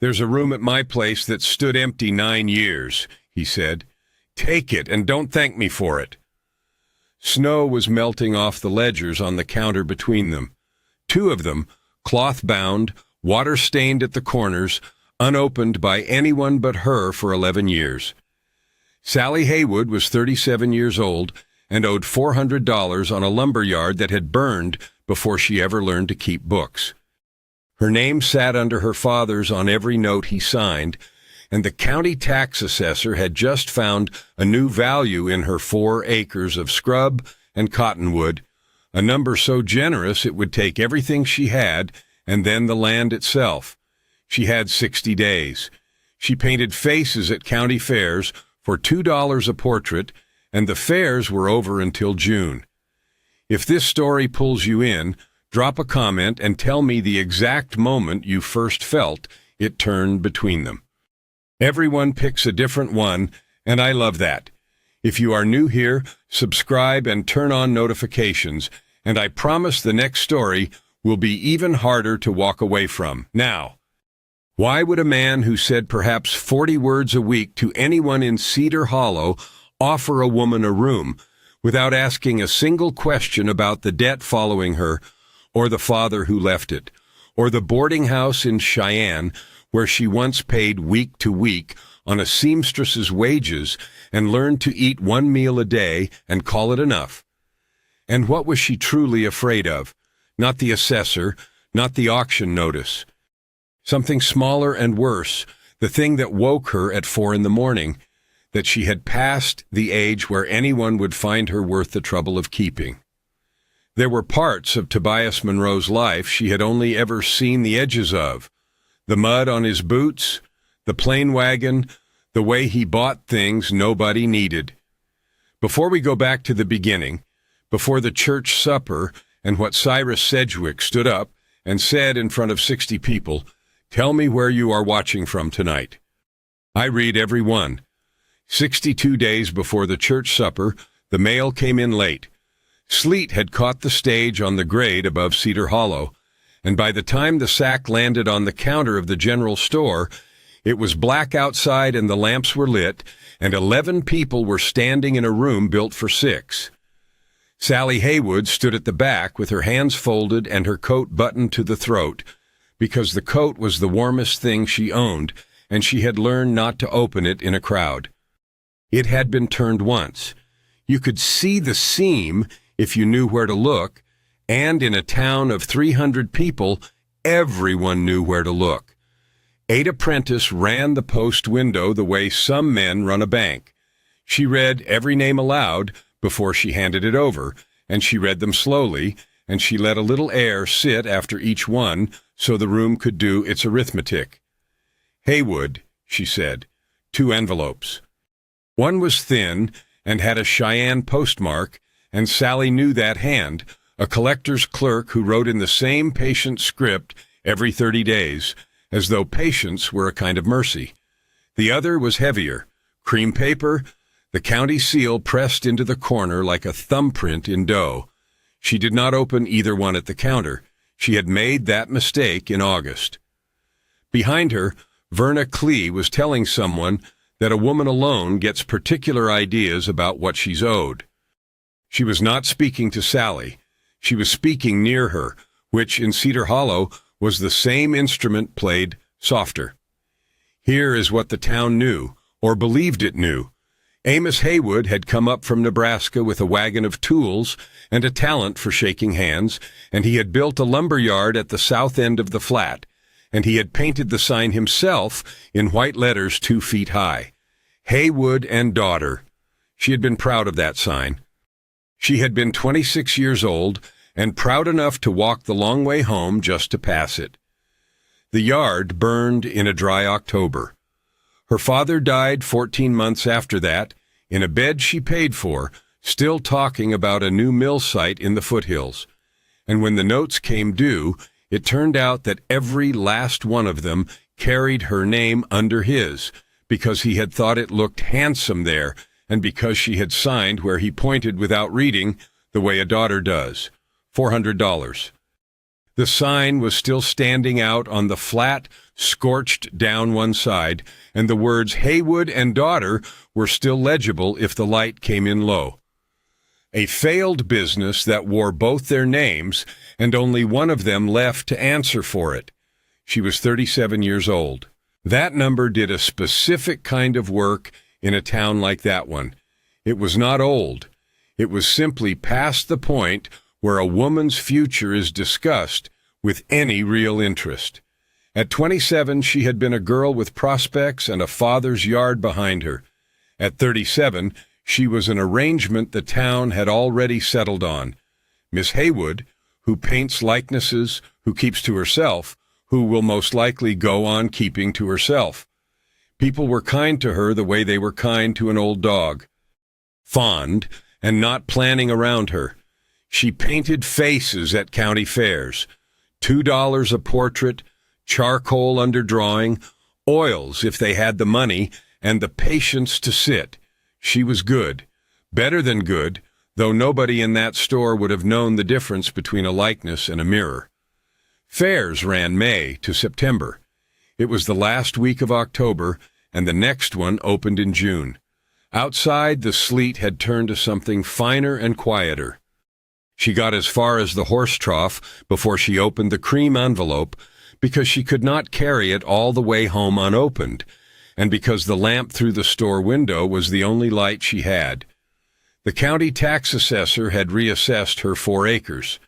"There's a room at my place that stood empty 9 years," he said. "Take it and don't thank me for it." Snow was melting off the ledgers on the counter between them. 2 of them, cloth-bound, water-stained at the corners, unopened by anyone but her for 11 years. Sally Haywood was 37 years old and owed $400 on a lumber yard that had burned before she ever learned to keep books. Her name sat under her father's on every note he signed, and the county tax assessor had just found a new value in her 4 acres of scrub and cottonwood, a number so generous it would take everything she had and then the land itself. She had 60 days. She painted faces at county fairs for $2 a portrait, and the fairs were over until June. If this story pulls you in, drop a comment and tell me the exact moment you first felt it turned between them. Everyone picks a different one, and I love that. If you are new here, subscribe and turn on notifications, and I promise the next story will be even harder to walk away from. Now, why would a man who said perhaps 40 words a week to anyone in Cedar Hollow offer a woman a room without asking a single question about the debt following her, or the father who left it, or the boarding house in Cheyenne where she once paid week to week on a seamstress's wages and learned to eat 1 meal a day and call it enough? And what was she truly afraid of? Not the assessor, not the auction notice. Something smaller and worse, the thing that woke her at 4 a.m, that she had passed the age where anyone would find her worth the trouble of keeping. There were parts of Tobias Monroe's life she had only ever seen the edges of. The mud on his boots, the plane wagon, the way he bought things nobody needed. Before we go back to the beginning, before the church supper and what Cyrus Sedgwick stood up and said in front of 60 people, "Tell me where you are watching from tonight." I read every one. 62 days before the church supper, the mail came in late. Sleet had caught the stage on the grade above Cedar Hollow, and by the time the sack landed on the counter of the general store, it was black outside and the lamps were lit, and 11 people were standing in a room built for 6. Sally Haywood stood at the back with her hands folded and her coat buttoned to the throat, because the coat was the warmest thing she owned, and she had learned not to open it in a crowd. It had been turned once. You could see the seam if you knew where to look, and in a town of 300 people, everyone knew where to look. Ada Prentice ran the post window the way some men run a bank. She read every name aloud before she handed it over, and she read them slowly, and she let a little air sit after each one so the room could do its arithmetic. "Haywood," she said, 2 envelopes. One was thin and had a Cheyenne postmark, and Sally knew that hand, a collector's clerk who wrote in the same patient script every 30 days, as though patience were a kind of mercy. The other was heavier, cream paper, the county seal pressed into the corner like a thumbprint in dough. She did not open either one at the counter. She had made that mistake in August. Behind her, Verna Clee was telling someone that a woman alone gets particular ideas about what she's owed. She was not speaking to Sally. She was speaking near her, which in Cedar Hollow was the same instrument played softer. Here is what the town knew, or believed it knew. Amos Haywood had come up from Nebraska with a wagon of tools and a talent for shaking hands, and he had built a lumber yard at the south end of the flat, and he had painted the sign himself in white letters 2 feet high. Haywood and Daughter. She had been proud of that sign. She had been 26 years old and proud enough to walk the long way home just to pass it. The yard burned in a dry October. Her father died 14 months after that, in a bed she paid for, still talking about a new mill site in the foothills. And when the notes came due, it turned out that every last one of them carried her name under his, because he had thought it looked handsome there, and because she had signed where he pointed without reading, the way a daughter does. $400. The sign was still standing out on the flat, scorched down one side, and the words Haywood and daughter were still legible if the light came in low. A failed business that wore both their names, and only one of them left to answer for it. She was 37 years old. That number did a specific kind of work in a town like that one. It was not old. It was simply past the point where a woman's future is discussed with any real interest. At 27, she had been a girl with prospects and a father's yard behind her. At 37, she was an arrangement the town had already settled on. Miss Haywood, who paints likenesses, who keeps to herself, who will most likely go on keeping to herself. People were kind to her the way they were kind to an old dog. Fond, and not planning around her. She painted faces at county fairs. $2 a portrait, charcoal under drawing, oils if they had the money, and the patience to sit. She was good, better than good, though nobody in that store would have known the difference between a likeness and a mirror. Fairs ran May to September. It was the last week of October, and the next one opened in June. Outside, the sleet had turned to something finer and quieter. She got as far as the horse trough before she opened the cream envelope, because she could not carry it all the way home unopened, and because the lamp through the store window was the only light she had. The county tax assessor had reassessed her 4 acres.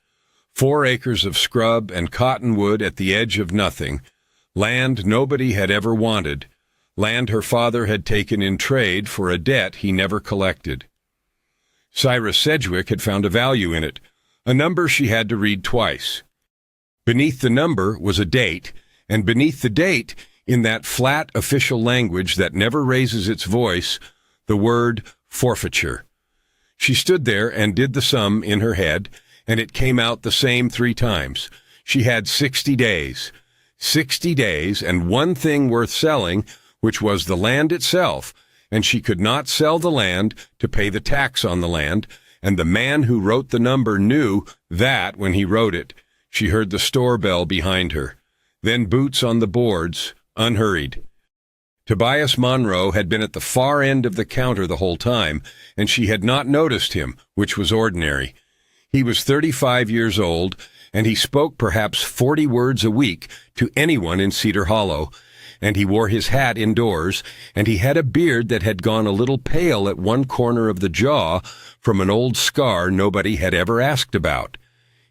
4 acres of scrub and cottonwood at the edge of nothing, land nobody had ever wanted, land her father had taken in trade for a debt he never collected. Cyrus Sedgwick had found a value in it, a number she had to read twice. Beneath the number was a date, and beneath the date, in that flat official language that never raises its voice, the word forfeiture. She stood there and did the sum in her head, and it came out the same 3 times. She had 60 days. 60 days, and one thing worth selling, which was the land itself, and she could not sell the land to pay the tax on the land, and the man who wrote the number knew that when he wrote it. She heard the store bell behind her. Then boots on the boards, unhurried. Tobias Monroe had been at the far end of the counter the whole time, and she had not noticed him, which was ordinary. He was 35 years old, and he spoke perhaps 40 words a week to anyone in Cedar Hollow, and he wore his hat indoors, and he had a beard that had gone a little pale at one corner of the jaw from an old scar nobody had ever asked about.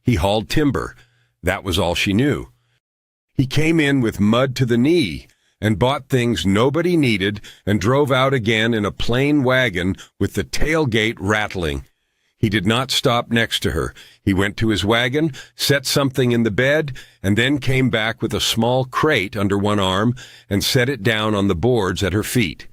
He hauled timber. That was all she knew. He came in with mud to the knee, and bought things nobody needed, and drove out again in a plain wagon with the tailgate rattling. He did not stop next to her. He went to his wagon, set something in the bed, and then came back with a small crate under one arm and set it down on the boards at her feet.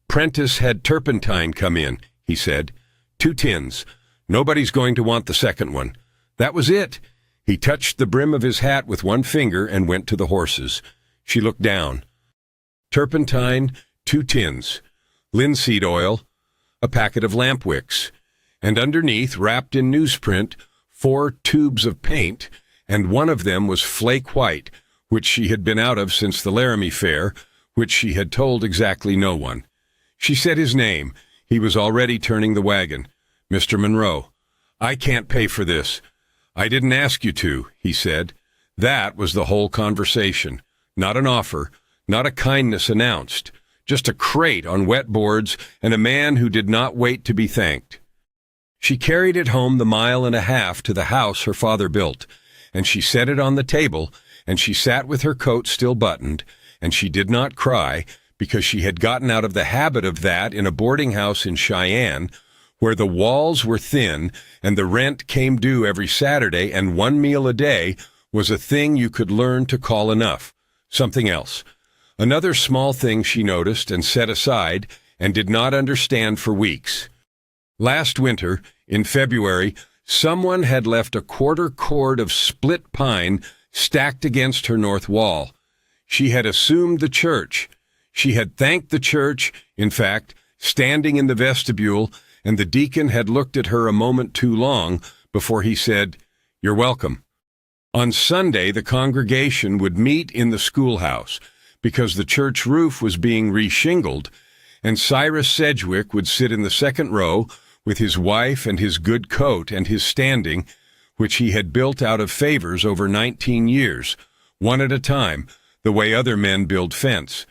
Prentice had turpentine come in, he said. 2 tins. Nobody's going to want the second one. That was it. He touched the brim of his hat with one finger and went to the horses. She looked down. Turpentine, 2 tins. Linseed oil, a packet of lamp wicks, and underneath, wrapped in newsprint, 4 tubes of paint, and one of them was flake white, which she had been out of since the Laramie Fair, which she had told exactly no one. She said his name. He was already turning the wagon. Mr. Monroe. I can't pay for this. I didn't ask you to, he said. That was the whole conversation. Not an offer, not a kindness announced, just a crate on wet boards and a man who did not wait to be thanked. She carried it home the 1.5 miles to the house her father built, and she set it on the table, and she sat with her coat still buttoned, and she did not cry, because she had gotten out of the habit of that in a boarding house in Cheyenne, where the walls were thin, and the rent came due every Saturday, and 1 meal a day was a thing you could learn to call enough. Something else. Another small thing she noticed and set aside, and did not understand for weeks. Last winter, in February, someone had left a 1/4 cord of split pine stacked against her north wall. She had assumed the church. She had thanked the church, in fact, standing in the vestibule, and the deacon had looked at her a moment too long before he said, "You're welcome." On Sunday, the congregation would meet in the schoolhouse because the church roof was being reshingled, and Cyrus Sedgwick would sit in the second row with his wife and his good coat and his standing, which he had built out of favors over 19 years, one at a time, the way other men build fence.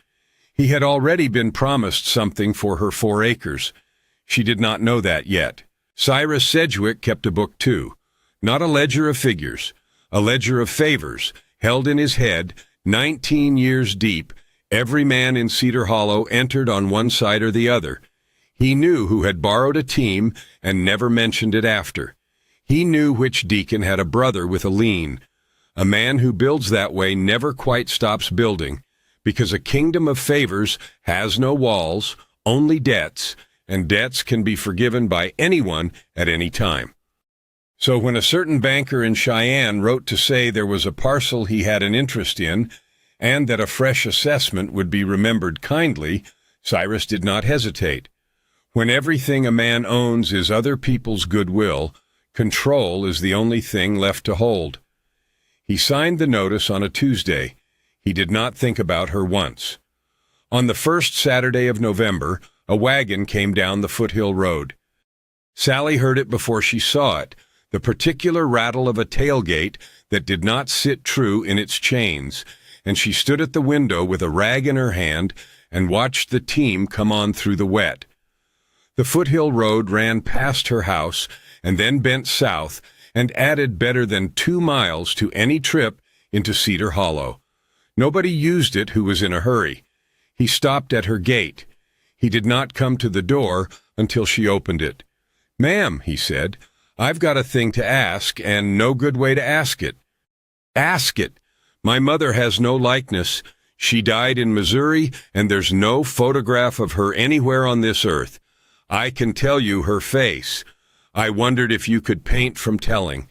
He had already been promised something for her 4 acres. She did not know that yet. Cyrus Sedgwick kept a book too, not a ledger of figures, a ledger of favors, held in his head, 19 years deep. Every man in Cedar Hollow entered on one side or the other. He knew who had borrowed a team and never mentioned it after. He knew which deacon had a brother with a lien. A man who builds that way never quite stops building, because a kingdom of favors has no walls, only debts, and debts can be forgiven by anyone at any time. So when a certain banker in Cheyenne wrote to say there was a parcel he had an interest in, and that a fresh assessment would be remembered kindly, Cyrus did not hesitate. When everything a man owns is other people's goodwill, control is the only thing left to hold. He signed the notice on a Tuesday. He did not think about her once. On the first Saturday of November, a wagon came down the foothill road. Sally heard it before she saw it, the particular rattle of a tailgate that did not sit true in its chains, and she stood at the window with a rag in her hand and watched the team come on through the wet. The foothill road ran past her house and then bent south and added better than 2 miles to any trip into Cedar Hollow. Nobody used it who was in a hurry. He stopped at her gate. He did not come to the door until she opened it. "Ma'am," he said, "I've got a thing to ask, and no good way to ask it." "Ask it. My mother has no likeness. She died in Missouri, and there's no photograph of her anywhere on this earth. I can tell you her face. I wondered if you could paint from telling."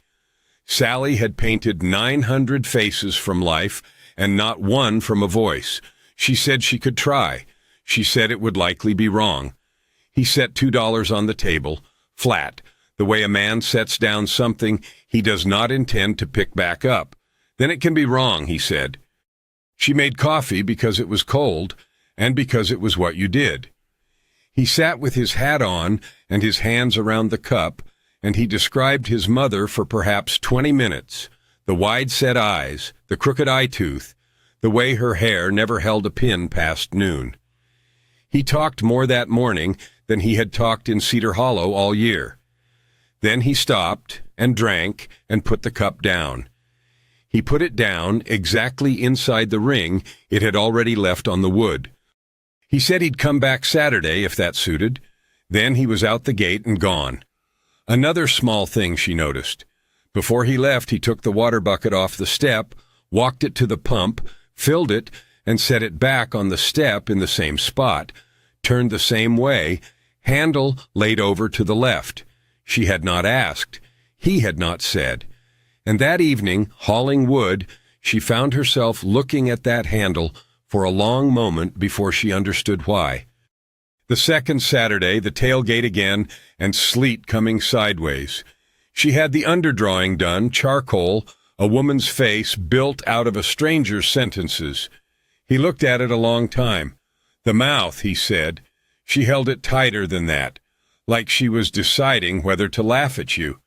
Sally had painted 900 faces from life, and not one from a voice. She said she could try. She said it would likely be wrong. He set $2 on the table, flat, the way a man sets down something he does not intend to pick back up. "Then it can be wrong," he said. She made coffee because it was cold, and because it was what you did. He sat with his hat on and his hands around the cup, and he described his mother for perhaps 20 minutes, the wide-set eyes, the crooked eye tooth, the way her hair never held a pin past noon. He talked more that morning than he had talked in Cedar Hollow all year. Then he stopped and drank and put the cup down. He put it down exactly inside the ring it had already left on the wood. He said he'd come back Saturday if that suited. Then he was out the gate and gone. Another small thing she noticed. Before he left, he took the water bucket off the step, walked it to the pump, filled it, and set it back on the step in the same spot, turned the same way, handle laid over to the left. She had not asked. He had not said. And that evening, hauling wood, she found herself looking at that handle for a long moment before she understood why. The second Saturday, the tailgate again, and sleet coming sideways. She had the underdrawing done, charcoal, a woman's face built out of a stranger's sentences. He looked at it a long time. "The mouth," he said. She held it tighter than that, like she was deciding whether to laugh at you.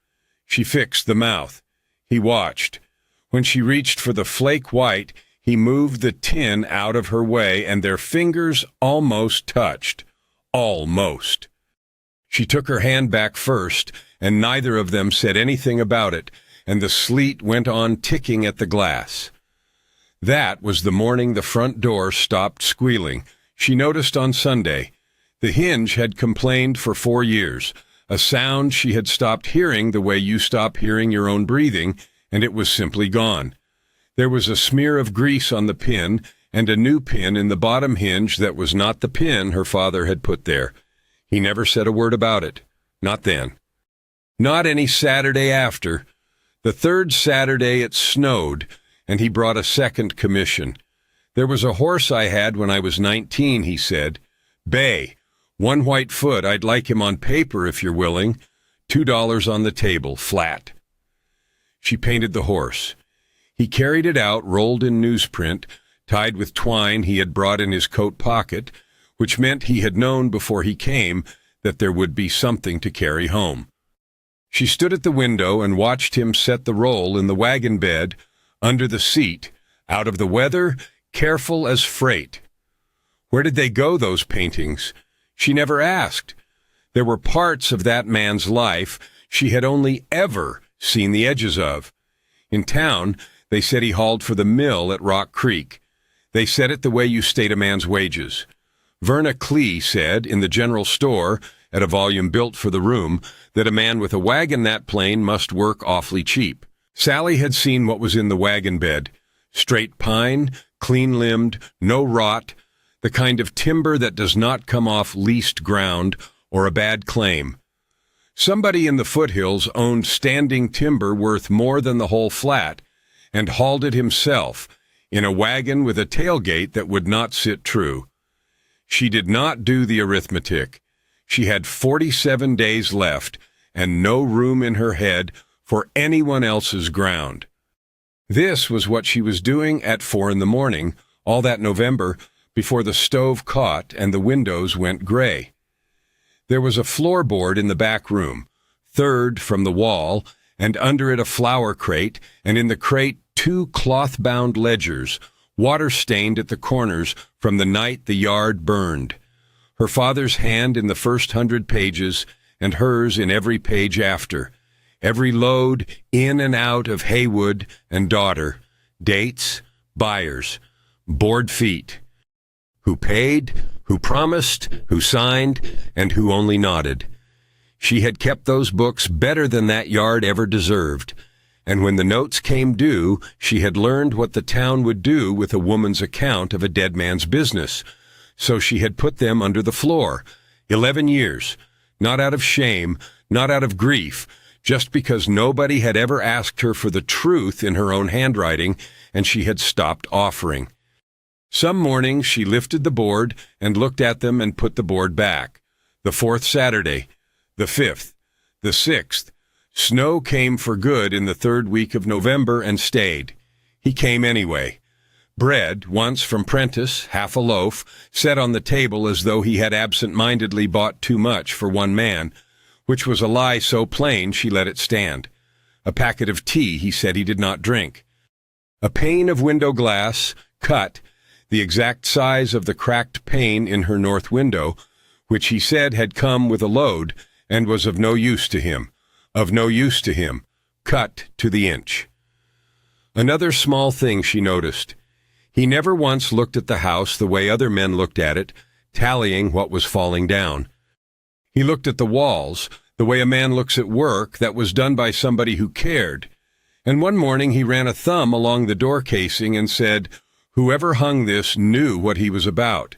She fixed the mouth. He watched. When she reached for the flake white, he moved the tin out of her way, and their fingers almost touched. Almost. She took her hand back first, and neither of them said anything about it, and the sleet went on ticking at the glass. That was the morning the front door stopped squealing. She noticed on Sunday. The hinge had complained for 4 years, a sound she had stopped hearing the way you stop hearing your own breathing, and it was simply gone. There was a smear of grease on the pin, and a new pin in the bottom hinge that was not the pin her father had put there. He never said a word about it. Not then. Not any Saturday after. The third Saturday it snowed, and he brought a second commission. "There was a horse I had when I was 19, he said. "Bay. 1 white foot. I'd like him on paper if you're willing. $2 on the table, flat." She painted the horse. He carried it out rolled in newsprint, tied with twine he had brought in his coat pocket, which meant he had known before he came that there would be something to carry home. She stood at the window and watched him set the roll in the wagon bed, under the seat, out of the weather, careful as freight. Where did they go, those paintings? She never asked. There were parts of that man's life she had only ever seen the edges of. In town, they said he hauled for the mill at Rock Creek. They said it the way you state a man's wages. Verna Clee said, in the general store, at a volume built for the room, that a man with a wagon that plain must work awfully cheap. Sally had seen what was in the wagon bed. Straight pine, clean-limbed, no rot, the kind of timber that does not come off leased ground or a bad claim. Somebody in the foothills owned standing timber worth more than the whole flat, and hauled it himself, in a wagon with a tailgate that would not sit true. She did not do the arithmetic. She had 47 days left, and no room in her head for anyone else's ground. This was what she was doing at 4 a.m, all that November, before the stove caught and the windows went gray. There was a floorboard in the back room, third from the wall, and under it a flower crate, and in the crate 2 cloth-bound ledgers, water-stained at the corners from the night the yard burned. Her father's hand in the first 100 pages, and hers in every page after. Every load in and out of Haywood and daughter. Dates, buyers, board feet. Who paid, who promised, who signed, and who only nodded. She had kept those books better than that yard ever deserved. And when the notes came due, she had learned what the town would do with a woman's account of a dead man's business. So she had put them under the floor. 11 years. Not out of shame, not out of grief, just because nobody had ever asked her for the truth in her own handwriting, and she had stopped offering. Some mornings she lifted the board and looked at them and put the board back. The 4th Saturday, the 5th, the 6th. Snow came for good in the 3rd week of November and stayed. He came anyway. Bread, once from Prentice, half a loaf, set on the table as though he had absent-mindedly bought too much for one man, which was a lie so plain she let it stand. A packet of tea he said he did not drink. A pane of window glass, cut, the exact size of the cracked pane in her north window, which he said had come with a load and was of no use to him. Of no use to him, cut to the inch. Another small thing she noticed. He never once looked at the house the way other men looked at it, tallying what was falling down. He looked at the walls the way a man looks at work that was done by somebody who cared. And one morning he ran a thumb along the door casing and said, "Whoever hung this knew what he was about."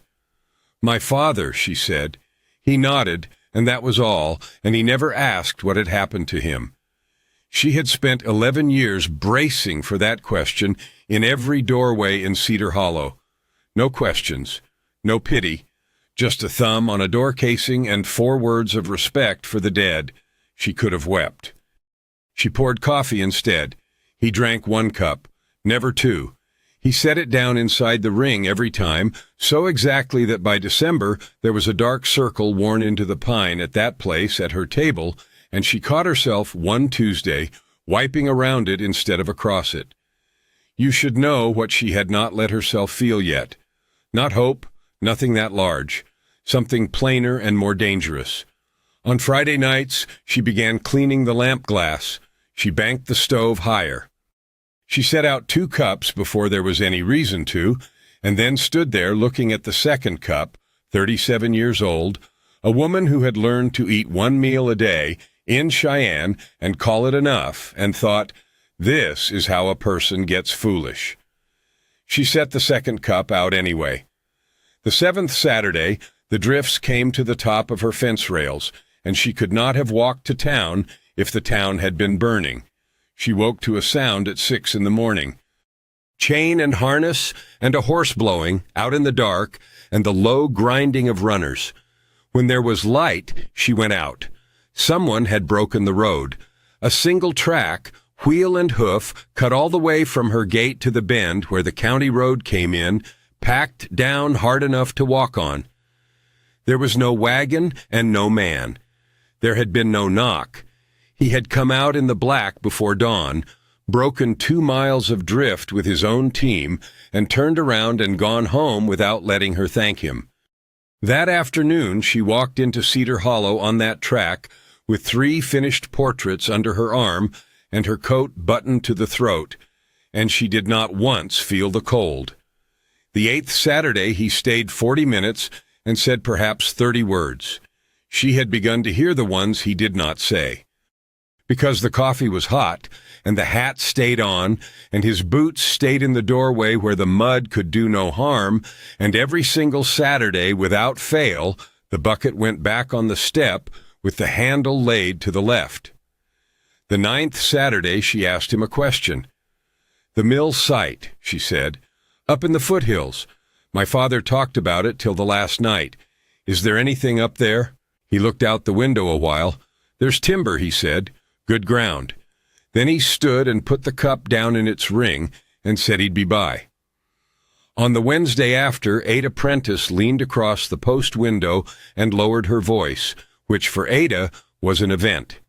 "My father," she said. He nodded, and that was all, and he never asked what had happened to him. She had spent 11 years bracing for that question in every doorway in Cedar Hollow. No questions, no pity, just a thumb on a door casing and 4 words of respect for the dead. She could have wept. She poured coffee instead. He drank 1 cup, never 2. He set it down inside the ring every time, so exactly that by December there was a dark circle worn into the pine at that place at her table, and she caught herself one Tuesday wiping around it instead of across it. You should know what she had not let herself feel yet. Not hope, nothing that large. Something plainer and more dangerous. On Friday nights, she began cleaning the lamp glass. She banked the stove higher. She set out 2 cups before there was any reason to, and then stood there looking at the second cup, 37 years old, a woman who had learned to eat 1 meal a day in Cheyenne and call it enough, and thought, this is how a person gets foolish. She set the second cup out anyway. The 7th Saturday, the drifts came to the top of her fence rails, and she could not have walked to town if the town had been burning. She woke to a sound at 6 a.m. Chain and harness and a horse blowing out in the dark and the low grinding of runners. When there was light, she went out. Someone had broken the road. A single track, wheel and hoof, cut all the way from her gate to the bend where the county road came in, packed down hard enough to walk on. There was no wagon and no man. There had been no knock. He had come out in the black before dawn, broken 2 miles of drift with his own team, and turned around and gone home without letting her thank him. That afternoon she walked into Cedar Hollow on that track with 3 finished portraits under her arm and her coat buttoned to the throat, and she did not once feel the cold. The 8th Saturday he stayed 40 minutes and said perhaps 30 words. She had begun to hear the ones he did not say. Because the coffee was hot, and the hat stayed on, and his boots stayed in the doorway where the mud could do no harm, and every single Saturday, without fail, the bucket went back on the step with the handle laid to the left. The 9th Saturday she asked him a question. "The mill site," she said, "up in the foothills. My father talked about it till the last night. Is there anything up there?" He looked out the window a while. "There's timber," he said. "Good ground." Then he stood and put the cup down in its ring and said he'd be by. On the Wednesday after, Ada Prentice leaned across the post window and lowered her voice, which for Ada was an event.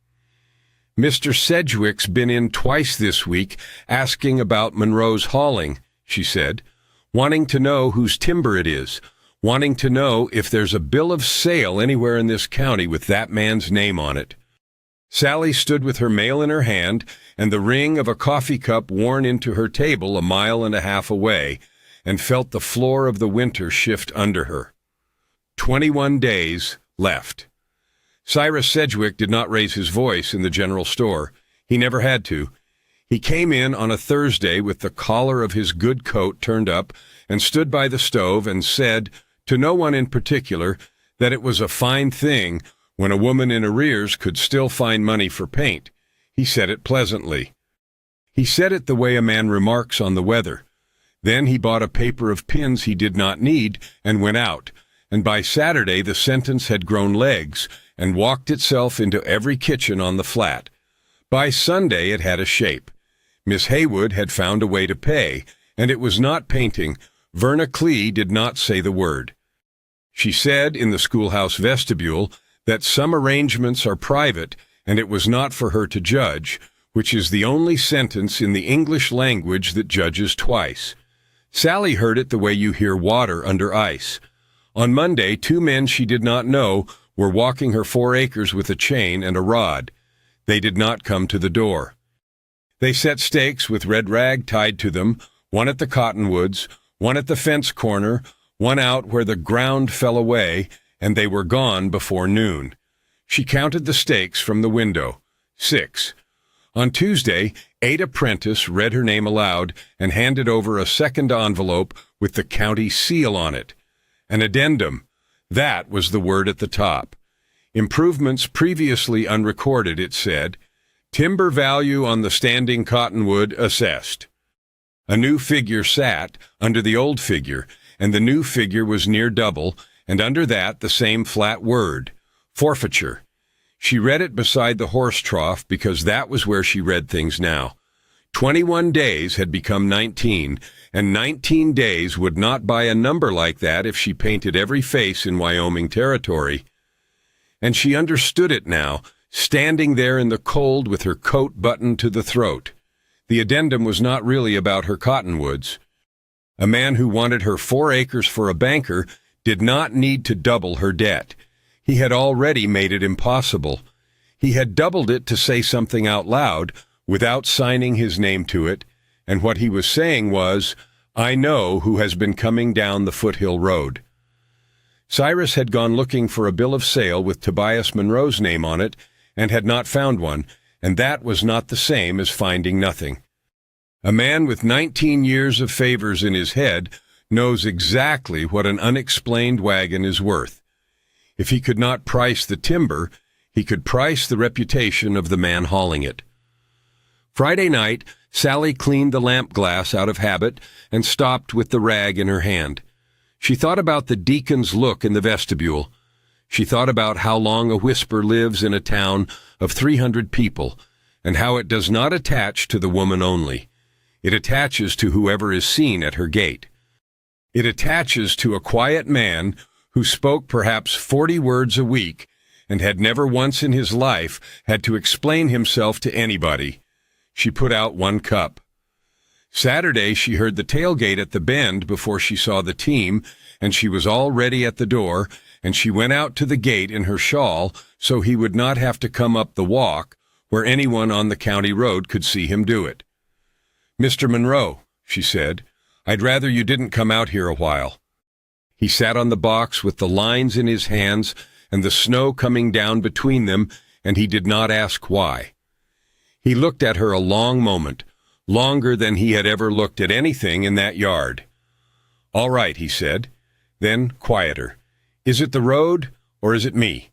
"Mr. Sedgwick's been in twice this week asking about Monroe's hauling," she said, "wanting to know whose timber it is, wanting to know if there's a bill of sale anywhere in this county with that man's name on it." Sally stood with her mail in her hand and the ring of a coffee cup worn into her table 1.5 miles away, and felt the floor of the winter shift under her. 21 days left. Cyrus Sedgwick did not raise his voice in the general store. He never had to. He came in on a Thursday with the collar of his good coat turned up and stood by the stove and said, to no one in particular, that it was a fine thing when a woman in arrears could still find money for paint. He said it pleasantly. He said it the way a man remarks on the weather. Then he bought a paper of pins he did not need and went out, and by Saturday the sentence had grown legs and walked itself into every kitchen on the flat. By Sunday it had a shape. Miss Haywood had found a way to pay, and it was not painting. Verna Clee did not say the word. She said in the schoolhouse vestibule that some arrangements are private, and it was not for her to judge, which is the only sentence in the English language that judges twice. Sally heard it the way you hear water under ice. On Monday, 2 men she did not know were walking her 4 acres with a chain and a rod. They did not come to the door. They set stakes with red rag tied to them, one at the cottonwoods, one at the fence corner, one out where the ground fell away, and they were gone before noon. She counted the stakes from the window. 6. On Tuesday, Ada Prentice read her name aloud and handed over a second envelope with the county seal on it. An addendum. That was the word at the top. Improvements previously unrecorded, it said. Timber value on the standing cottonwood assessed. A new figure sat under the old figure, and the new figure was near double, and under that the same flat word, forfeiture. She read it beside the horse trough because that was where she read things now. 21 days had become 19, and 19 days would not buy a number like that if she painted every face in Wyoming territory. And she understood it now, standing there in the cold with her coat buttoned to the throat. The addendum was not really about her cottonwoods. A man who wanted her 4 acres for a banker did not need to double her debt. He had already made it impossible. He had doubled it to say something out loud without signing his name to it, and what he was saying was, I know who has been coming down the foothill road. Cyrus had gone looking for a bill of sale with Tobias Monroe's name on it and had not found one, and that was not the same as finding nothing. A man with 19 years of favors in his head knows exactly what an unexplained wagon is worth. If he could not price the timber, he could price the reputation of the man hauling it. Friday night, Sally cleaned the lamp glass out of habit and stopped with the rag in her hand. She thought about the deacon's look in the vestibule. She thought about how long a whisper lives in a town of 300 people, and how it does not attach to the woman only. It attaches to whoever is seen at her gate. It attaches to a quiet man who spoke perhaps 40 words a week and had never once in his life had to explain himself to anybody. She put out 1 cup. Saturday she heard the tailgate at the bend before she saw the team, and she was all ready at the door, and she went out to the gate in her shawl so he would not have to come up the walk where anyone on the county road could see him do it. "Mr. Monroe," she said, "I'd rather you didn't come out here a while." He sat on the box with the lines in his hands and the snow coming down between them, and he did not ask why. He looked at her a long moment, longer than he had ever looked at anything in that yard. "All right," he said. Then, quieter, "Is it the road, or is it me?"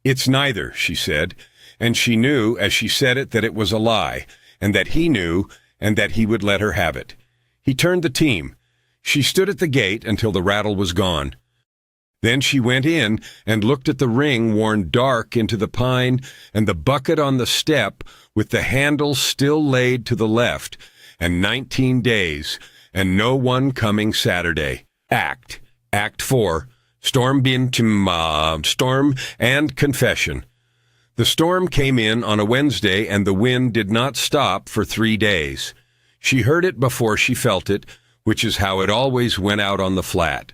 "It's neither," she said, and she knew as she said it that it was a lie, and that he knew, and that he would let her have it. He turned the team. She stood at the gate until the rattle was gone. Then she went in and looked at the ring worn dark into the pine and the bucket on the step with the handle still laid to the left, and 19 days, and no one coming Saturday. Act 4, storm and confession. The storm came in on a Wednesday, and the wind did not stop for 3 days. She heard it before she felt it, which is how it always went out on the flat.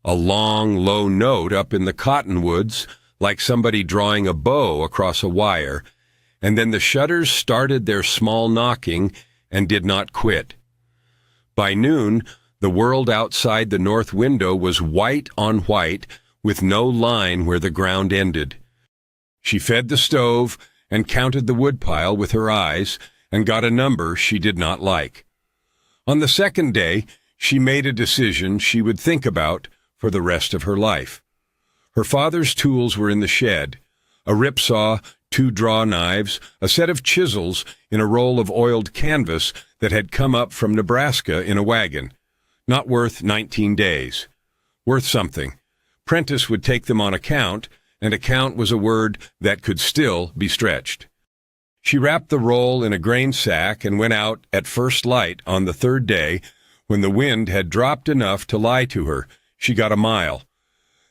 A long, low note up in the cottonwoods, like somebody drawing a bow across a wire, and then the shutters started their small knocking and did not quit. By noon, the world outside the north window was white on white, with no line where the ground ended. She fed the stove and counted the woodpile with her eyes and got a number she did not like. On the second day, she made a decision she would think about for the rest of her life. Her father's tools were in the shed: a ripsaw, 2 draw knives, a set of chisels in a roll of oiled canvas that had come up from Nebraska in a wagon. Not worth 19 days. Worth something. Prentice would take them on account, and account was a word that could still be stretched. She wrapped the roll in a grain sack and went out at first light on the third day, when the wind had dropped enough to lie to her. She got a mile.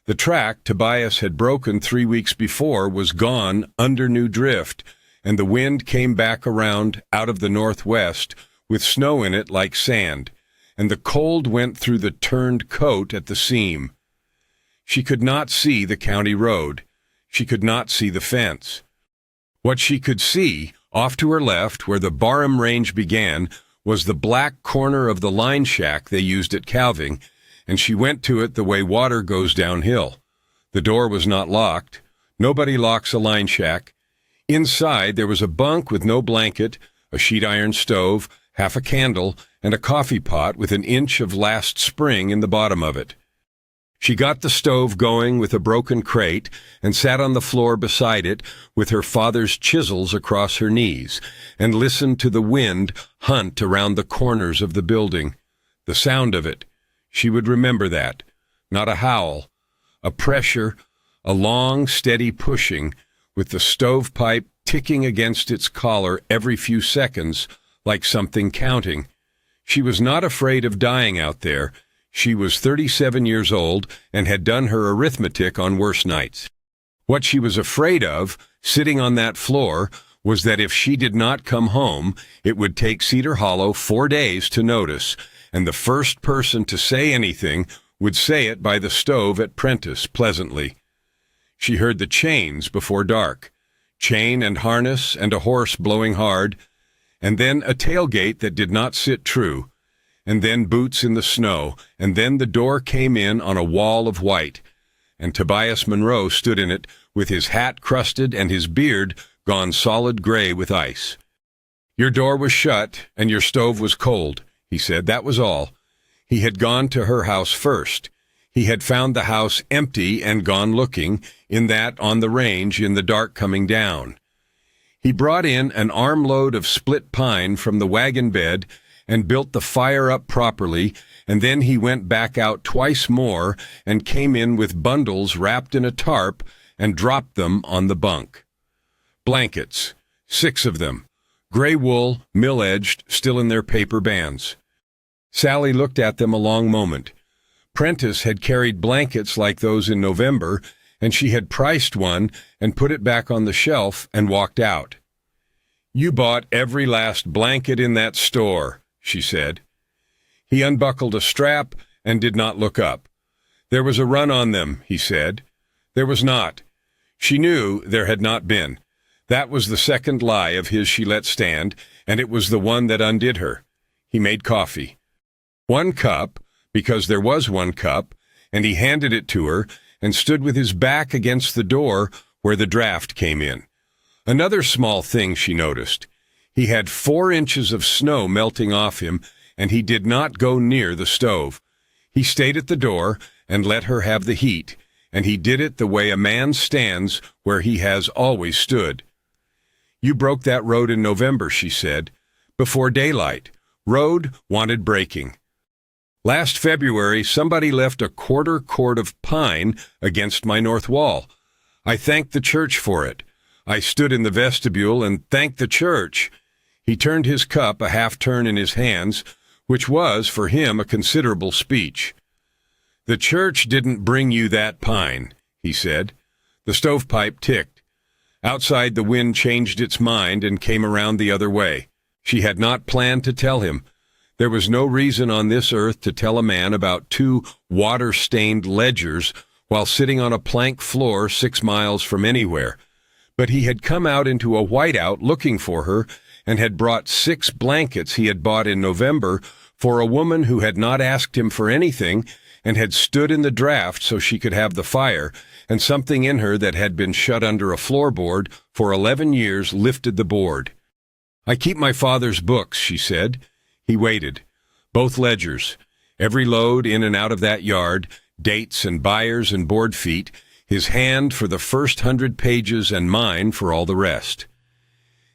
The track Tobias had broken 3 weeks before was gone under new drift, and the wind came back around out of the northwest with snow in it like sand, and the cold went through the turned coat at the seam. She could not see the county road. She could not see the fence. What she could see, off to her left, where the Barham Range began, was the black corner of the line shack they used at calving, and she went to it the way water goes downhill. The door was not locked. Nobody locks a line shack. Inside there was a bunk with no blanket, a sheet iron stove, half a candle, and a coffee pot with an inch of last spring in the bottom of it. She got the stove going with a broken crate and sat on the floor beside it with her father's chisels across her knees and listened to the wind hunt around the corners of the building. The sound of it. She would remember that. Not a howl. A pressure, a long, steady pushing, with the stovepipe ticking against its collar every few seconds, like something counting. She was not afraid of dying out there. She was 37 years old and had done her arithmetic on worse nights. What she was afraid of, sitting on that floor, was that if she did not come home, it would take Cedar Hollow 4 days to notice, and the first person to say anything would say it by the stove at Prentice pleasantly. She heard the chains before dark, chain and harness and a horse blowing hard, and then a tailgate that did not sit true, and then boots in the snow, and then the door came in on a wall of white, and Tobias Monroe stood in it with his hat crusted and his beard gone solid gray with ice. "Your door was shut, and your stove was cold," he said. That was all. He had gone to her house first. He had found the house empty and gone looking, in that on the range in the dark coming down. He brought in an armload of split pine from the wagon bed and built the fire up properly, and then he went back out twice more and came in with bundles wrapped in a tarp and dropped them on the bunk. Blankets. 6 of them, gray wool, mill-edged, still in their paper bands. Sally looked at them a long moment. Prentice had carried blankets like those in November, and she had priced one and put it back on the shelf and walked out. "You bought every last blanket in that store," she said. He unbuckled a strap and did not look up. "There was a run on them," he said. There was not. She knew there had not been. That was the second lie of his she let stand, and it was the one that undid her. He made coffee. 1 cup, because there was 1 cup, and he handed it to her and stood with his back against the door where the draft came in. Another small thing she noticed. He had 4 inches of snow melting off him, and he did not go near the stove. He stayed at the door and let her have the heat, and he did it the way a man stands where he has always stood. "You broke that road in November," she said, "before daylight. Road wanted breaking. Last February, somebody left a 1/4 cord of pine against my north wall. I thanked the church for it. I stood in the vestibule and thanked the church." He turned his cup a half-turn in his hands, which was, for him, a considerable speech. "The church didn't bring you that pine," he said. The stovepipe ticked. Outside, the wind changed its mind and came around the other way. She had not planned to tell him. There was no reason on this earth to tell a man about 2 water-stained ledgers while sitting on a plank floor 6 miles from anywhere. But he had come out into a whiteout looking for her and had brought 6 blankets he had bought in November for a woman who had not asked him for anything and had stood in the draft so she could have the fire, and something in her that had been shut under a floorboard for 11 years lifted the board. "I keep my father's books," she said. He waited. Both ledgers. Every load in and out of that yard, dates and buyers and board feet, his hand for the first 100 pages and mine for all the rest.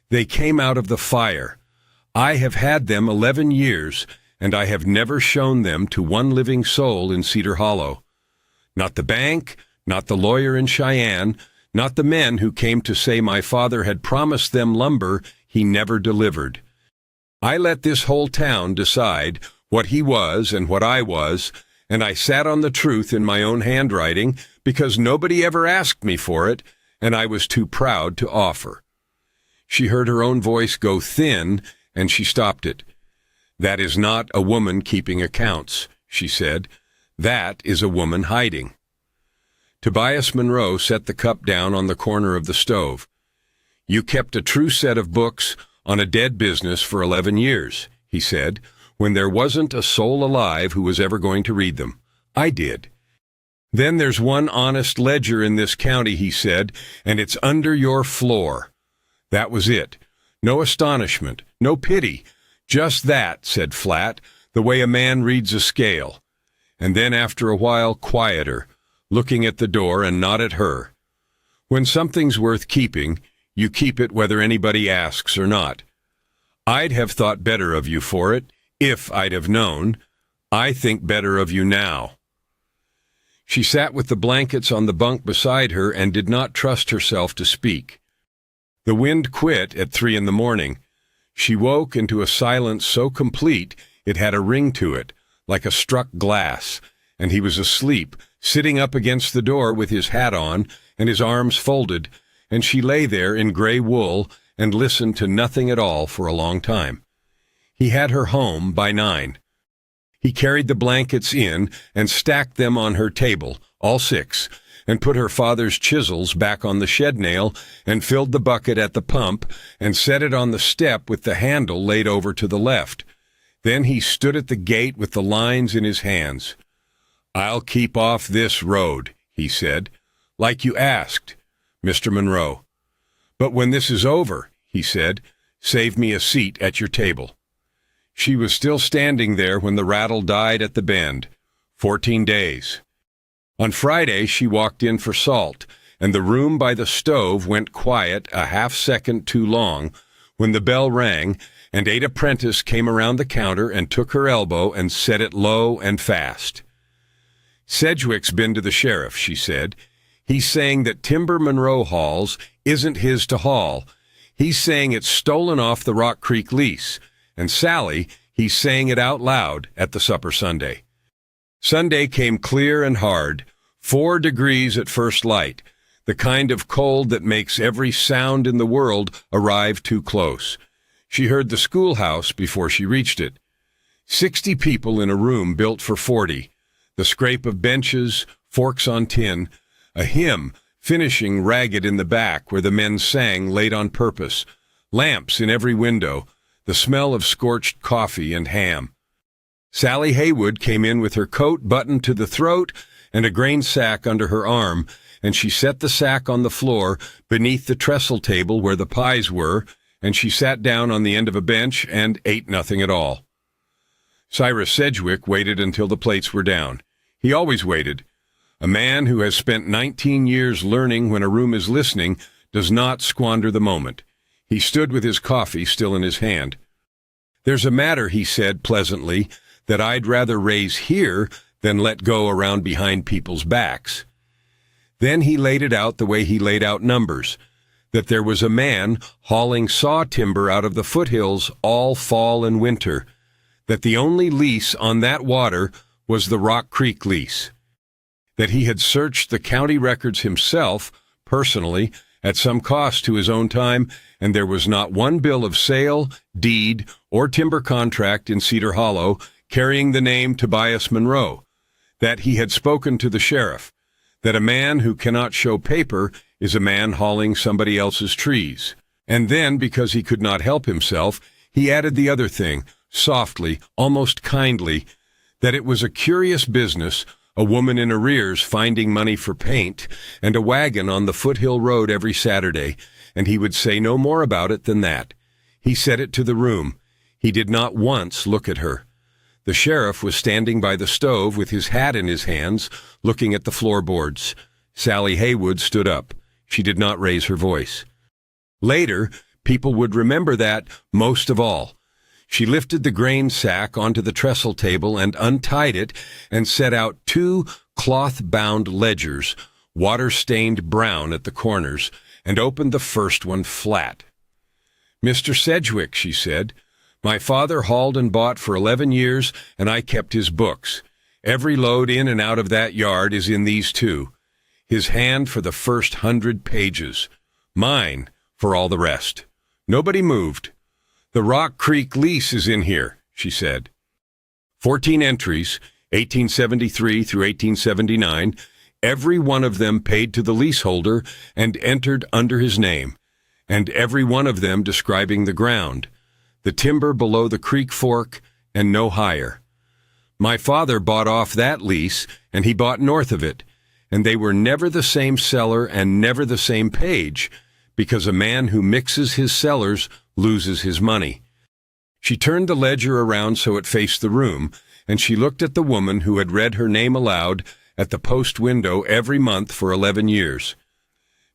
"They came out of the fire. I have had them 11 years, and I have never shown them to one living soul in Cedar Hollow. Not the bank, not the lawyer in Cheyenne, not the men who came to say my father had promised them lumber he never delivered. I let this whole town decide what he was and what I was, and I sat on the truth in my own handwriting because nobody ever asked me for it, and I was too proud to offer." She heard her own voice go thin, and she stopped it. "That is not a woman keeping accounts," she said. "That is a woman hiding." Tobias Monroe set the cup down on the corner of the stove. "You kept a true set of books on a dead business for 11 years, he said, "when there wasn't a soul alive who was ever going to read them. I did. Then there's 1 honest ledger in this county," he said, "and it's under your floor." That was it. No astonishment, no pity. Just that, said flat, the way a man reads a scale. And then after a while, quieter, looking at the door and not at her. "When something's worth keeping, you keep it whether anybody asks or not. I'd have thought better of you for it, if I'd have known. I think better of you now." She sat with the blankets on the bunk beside her and did not trust herself to speak. The wind quit at 3 in the morning. She woke into a silence so complete it had a ring to it, like a struck glass, and he was asleep, sitting up against the door with his hat on and his arms folded, and she lay there in gray wool and listened to nothing at all for a long time. He had her home by 9. He carried the blankets in and stacked them on her table, all 6, and put her father's chisels back on the shed nail and filled the bucket at the pump and set it on the step with the handle laid over to the left. Then he stood at the gate with the lines in his hands. "I'll keep off this road," he said, "like you asked, Mr. Monroe. But when this is over," he said, "save me a seat at your table." She was still standing there when the rattle died at the bend. 14 days. On Friday she walked in for salt, and the room by the stove went quiet a half-second too long when the bell rang, and Ada Prentice came around the counter and took her elbow and set it low and fast. "Sedgwick's been to the sheriff," she said. "He's saying that timber Monroe hauls isn't his to haul. He's saying it's stolen off the Rock Creek lease, and Sally, he's saying it out loud at the supper Sunday. Sunday came clear and hard, 4 degrees at first light, the kind of cold that makes every sound in the world arrive too close. She heard the schoolhouse before she reached it. 60 people in a room built for 40, the scrape of benches, forks on tin, a hymn finishing ragged in the back where the men sang late on purpose, lamps in every window, the smell of scorched coffee and ham. Sally Haywood came in with her coat buttoned to the throat and a grain sack under her arm, and she set the sack on the floor beneath the trestle table where the pies were, and she sat down on the end of a bench and ate nothing at all. Cyrus Sedgwick waited until the plates were down. He always waited. A man who has spent 19 years learning when a room is listening does not squander the moment. He stood with his coffee still in his hand. "There's a matter," he said pleasantly, "that I'd rather raise here than let go around behind people's backs." Then he laid it out the way he laid out numbers, that there was a man hauling saw timber out of the foothills all fall and winter, that the only lease on that water was the Rock Creek lease, that he had searched the county records himself, personally, at some cost to his own time, and there was not one bill of sale, deed, or timber contract in Cedar Hollow carrying the name Tobias Monroe, that he had spoken to the sheriff, that a man who cannot show paper is a man hauling somebody else's trees. And then, because he could not help himself, he added the other thing, softly, almost kindly, that it was a curious business, a woman in arrears finding money for paint, and a wagon on the foothill road every Saturday, and he would say no more about it than that. He said it to the room. He did not once look at her. The sheriff was standing by the stove with his hat in his hands, looking at the floorboards. Sally Haywood stood up. She did not raise her voice. Later, people would remember that most of all. She lifted the grain sack onto the trestle table and untied it and set out 2 cloth-bound ledgers, water-stained brown at the corners, and opened the first one flat. "Mr. Sedgwick," she said, "my father hauled and bought for 11 years, and I kept his books. Every load in and out of that yard is in these 2. His hand for the first 100 pages. Mine for all the rest. Nobody moved. The Rock Creek lease is in here," she said. 14 entries, 1873 through 1879, every one of them paid to the leaseholder and entered under his name, and every one of them describing the ground, the timber below the creek fork, and no higher. My father bought off that lease, and he bought north of it, and they were never the same seller and never the same page, because a man who mixes his sellers loses his money. She turned the ledger around so it faced the room, and she looked at the woman who had read her name aloud at the post window every month for 11 years.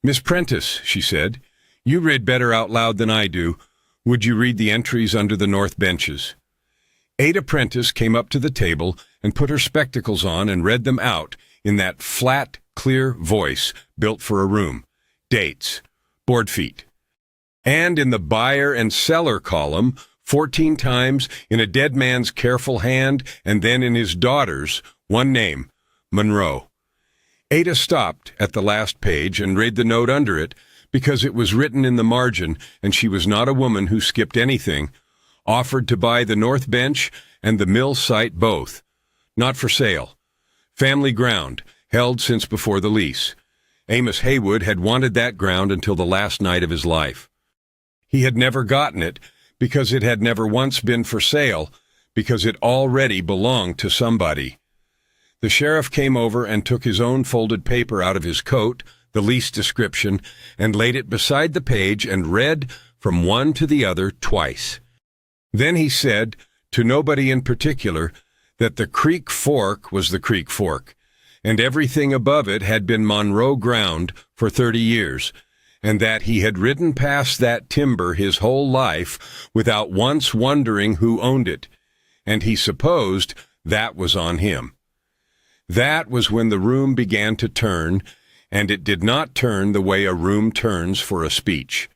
"Miss Prentice," she said, "you read better out loud than I do. Would you read the entries under the north benches?" Ada Prentice came up to the table and put her spectacles on and read them out in that flat, clear voice built for a room. Dates, board feet. And in the buyer and seller column, 14 times in a dead man's careful hand, and then in his daughter's, one name, Monroe. Ada stopped at the last page and read the note under it, because it was written in the margin, and she was not a woman who skipped anything. Offered to buy the north bench and the mill site both. Not for sale. Family ground, held since before the lease. Amos Haywood had wanted that ground until the last night of his life. He had never gotten it, because it had never once been for sale, because it already belonged to somebody. The sheriff came over and took his own folded paper out of his coat, the lease description, and laid it beside the page and read from one to the other twice. Then he said, to nobody in particular, that the creek fork was the creek fork, and everything above it had been Monroe ground for 30 years, and that he had ridden past that timber his whole life without once wondering who owned it, and he supposed that was on him. That was when the room began to turn, and it did not turn the way a room turns for a speech.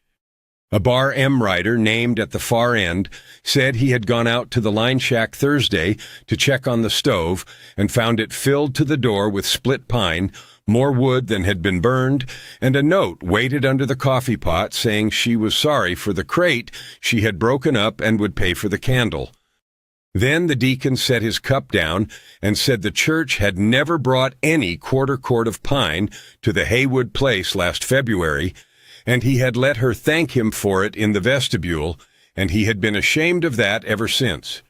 A Bar M writer named at the far end said he had gone out to the line shack Thursday to check on the stove and found it filled to the door with split pine, more wood than had been burned, and a note waited under the coffee pot saying she was sorry for the crate she had broken up and would pay for the candle. Then the deacon set his cup down and said the church had never brought any quarter cord of pine to the Haywood place last February, and he had let her thank him for it in the vestibule, and he had been ashamed of that ever since.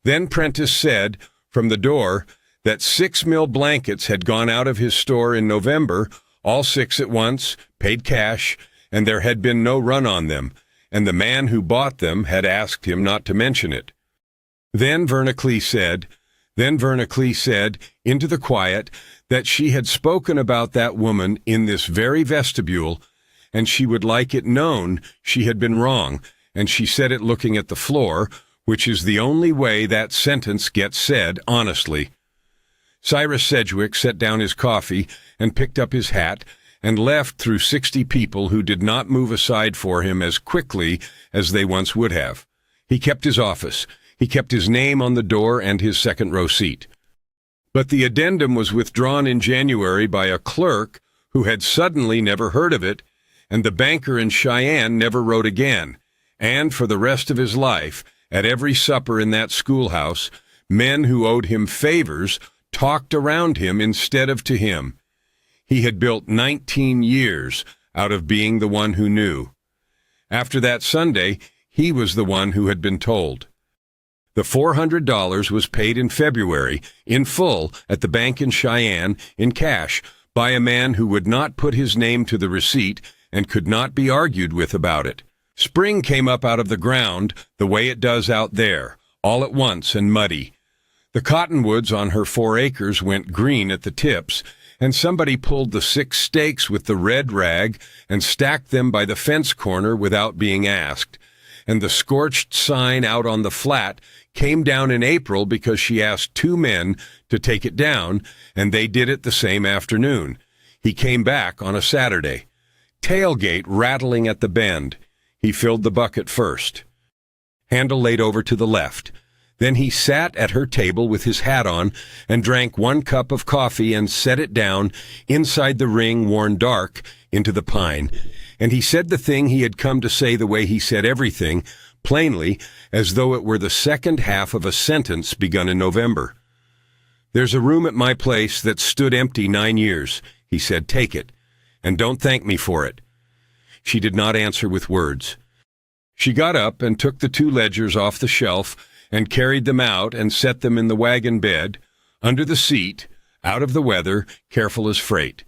Then Prentice said, from the door, that 6 mil blankets had gone out of his store in November, all 6 at once, paid cash, and there had been no run on them, and the man who bought them had asked him not to mention it. Then Verna Clee said, into the quiet, that she had spoken about that woman in this very vestibule, and she would like it known she had been wrong, and she said it looking at the floor, which is the only way that sentence gets said honestly. Cyrus Sedgwick set down his coffee and picked up his hat and left through 60 people who did not move aside for him as quickly as they once would have. He kept his office. He kept his name on the door and his second-row seat. But the addendum was withdrawn in January by a clerk who had suddenly never heard of it, and the banker in Cheyenne never wrote again, and for the rest of his life, at every supper in that schoolhouse, men who owed him favors talked around him instead of to him. He had built 19 years out of being the one who knew. After that Sunday, he was the one who had been told. The $400 was paid in February, in full, at the bank in Cheyenne, in cash, by a man who would not put his name to the receipt and could not be argued with about it. Spring came up out of the ground the way it does out there, all at once and muddy. The cottonwoods on her 4 acres went green at the tips, and somebody pulled the 6 stakes with the red rag and stacked them by the fence corner without being asked. And the scorched sign out on the flat came down in April because she asked 2 men to take it down, and they did it the same afternoon. He came back on a Saturday. Tailgate rattling at the bend. He filled the bucket first. Handle laid over to the left. Then he sat at her table with his hat on and drank 1 cup of coffee and set it down inside the ring worn dark into the pine. And he said the thing he had come to say the way he said everything, plainly, as though it were the second half of a sentence begun in November. "There's a room at my place that stood empty 9 years," he said. "Take it, and don't thank me for it." She did not answer with words. She got up and took the 2 ledgers off the shelf and carried them out and set them in the wagon bed, under the seat, out of the weather, careful as freight.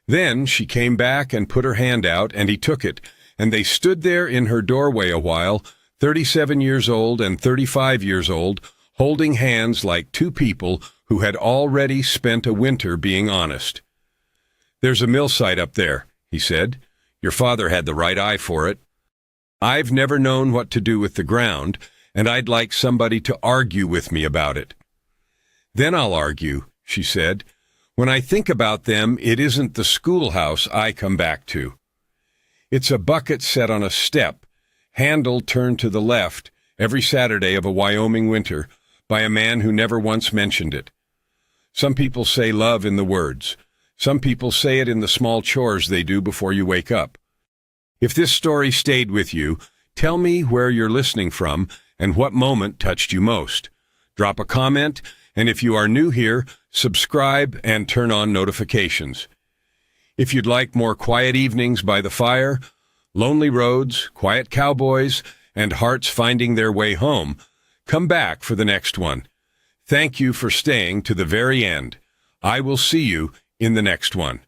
Then she came back and put her hand out, and he took it, and they stood there in her doorway a while, 37 years old and 35 years old, holding hands like 2 people who had already spent a winter being honest. "There's a mill site up there," he said. "Your father had the right eye for it. I've never known what to do with the ground, and I'd like somebody to argue with me about it." "Then I'll argue," she said. "When I think about them, it isn't the schoolhouse I come back to. It's a bucket set on a step, handle turned to the left, every Saturday of a Wyoming winter, by a man who never once mentioned it. Some people say love in the words. Some people say it in the small chores they do before you wake up. If this story stayed with you, tell me where you're listening from and what moment touched you most. Drop a comment, and if you are new here, subscribe and turn on notifications. If you'd like more quiet evenings by the fire, lonely roads, quiet cowboys, and hearts finding their way home, come back for the next one. Thank you for staying to the very end. I will see you in the next one.